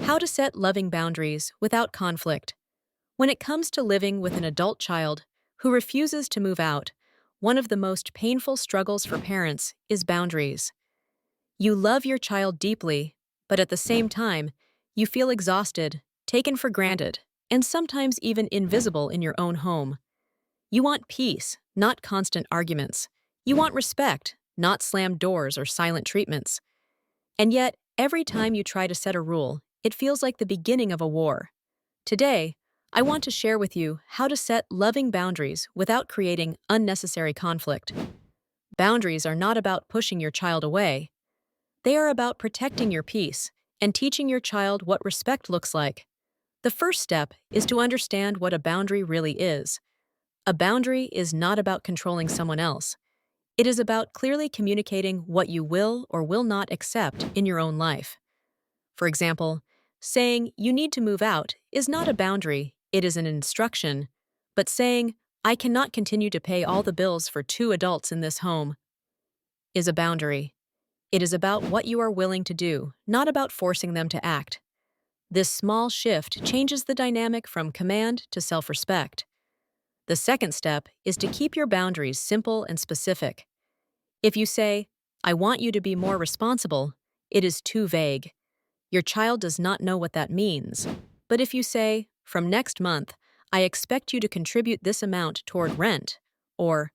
How to set loving boundaries without conflict. When it comes to living with an adult child who refuses to move out, one of the most painful struggles for parents is boundaries. You love your child deeply, but at the same time, you feel exhausted, taken for granted, and sometimes even invisible in your own home. You want peace, not constant arguments. You want respect, not slammed doors or silent treatments. And yet, every time you try to set a rule, it feels like the beginning of a war. Today, I want to share with you how to set loving boundaries without creating unnecessary conflict. Boundaries are not about pushing your child away. They are about protecting your peace and teaching your child what respect looks like. The first step is to understand what a boundary really is. A boundary is not about controlling someone else. It is about clearly communicating what you will or will not accept in your own life. For example, saying you need to move out is not a boundary, it is an instruction. But saying, I cannot continue to pay all the bills for two adults in this home, is a boundary. It is about what you are willing to do, not about forcing them to act. This small shift changes the dynamic from command to self-respect. The second step is to keep your boundaries simple and specific. If you say, I want you to be more responsible, it is too vague. Your child does not know what that means. But if you say, from next month, I expect you to contribute this amount toward rent, or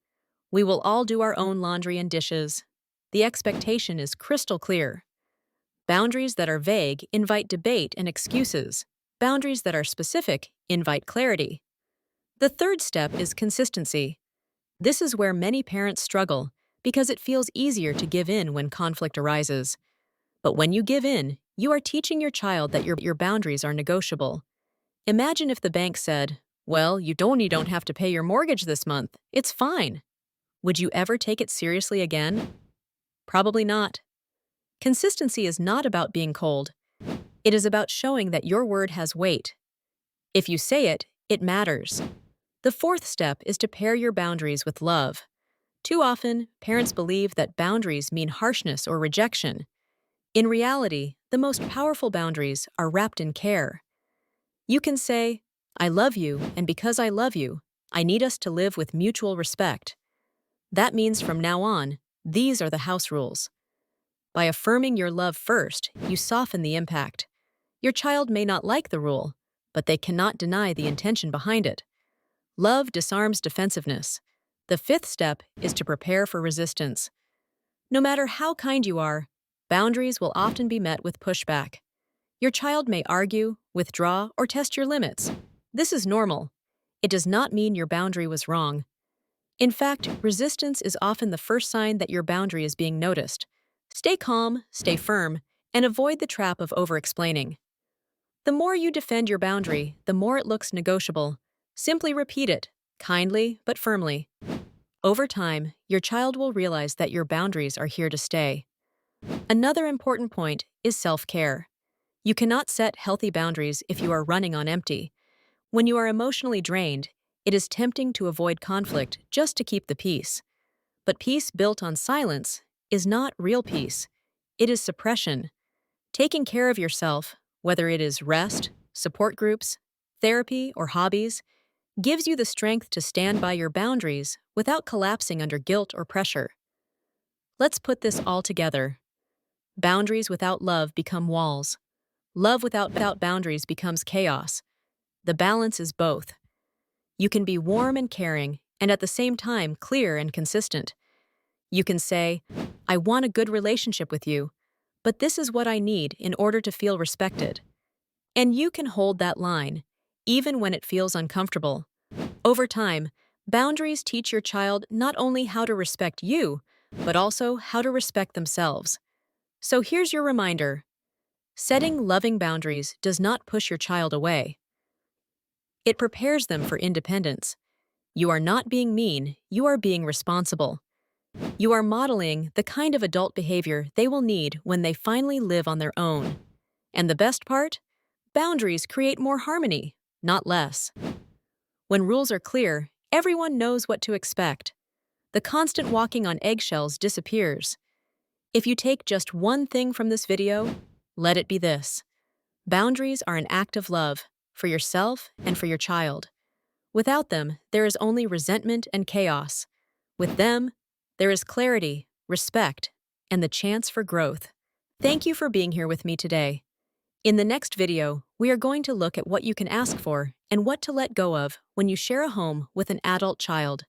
we will all do our own laundry and dishes, the expectation is crystal clear. Boundaries that are vague invite debate and excuses. Boundaries that are specific invite clarity. The third step is consistency. This is where many parents struggle because it feels easier to give in when conflict arises. But when you give in, you are teaching your child that your boundaries are negotiable. Imagine if the bank said, well, you don't have to pay your mortgage this month. It's fine. Would you ever take it seriously again? Probably not. Consistency is not about being cold. It is about showing that your word has weight. If you say it, it matters. The fourth step is to pair your boundaries with love. Too often, parents believe that boundaries mean harshness or rejection. In reality, the most powerful boundaries are wrapped in care. You can say, I love you, and because I love you, I need us to live with mutual respect. That means from now on, these are the house rules. By affirming your love first, you soften the impact. Your child may not like the rule, but they cannot deny the intention behind it. Love disarms defensiveness. The fifth step is to prepare for resistance. No matter how kind you are, boundaries will often be met with pushback. Your child may argue, withdraw, or test your limits. This is normal. It does not mean your boundary was wrong. In fact, resistance is often the first sign that your boundary is being noticed. Stay calm, stay firm, and avoid the trap of over-explaining. The more you defend your boundary, the more it looks negotiable. Simply repeat it, kindly but firmly. Over time, your child will realize that your boundaries are here to stay. Another important point is self-care. You cannot set healthy boundaries if you are running on empty. When you are emotionally drained, it is tempting to avoid conflict just to keep the peace. But peace built on silence is not real peace. It is suppression. Taking care of yourself, whether it is rest, support groups, therapy, or hobbies, gives you the strength to stand by your boundaries without collapsing under guilt or pressure. Let's put this all together. Boundaries without love become walls. Love without boundaries becomes chaos. The balance is both. You can be warm and caring, and at the same time clear and consistent. You can say, I want a good relationship with you, but this is what I need in order to feel respected. And you can hold that line, even when it feels uncomfortable. Over time, boundaries teach your child not only how to respect you, but also how to respect themselves. So here's your reminder. Setting loving boundaries does not push your child away. It prepares them for independence. You are not being mean, you are being responsible. You are modeling the kind of adult behavior they will need when they finally live on their own. And the best part? Boundaries create more harmony, not less. When rules are clear, everyone knows what to expect. The constant walking on eggshells disappears. If you take just one thing from this video, let it be this. Boundaries are an act of love for yourself and for your child. Without them, there is only resentment and chaos. With them, there is clarity, respect, and the chance for growth. Thank you for being here with me today. In the next video, we are going to look at what you can ask for and what to let go of when you share a home with an adult child.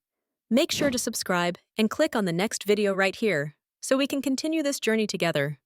Make sure to subscribe and click on the next video right here so we can continue this journey together.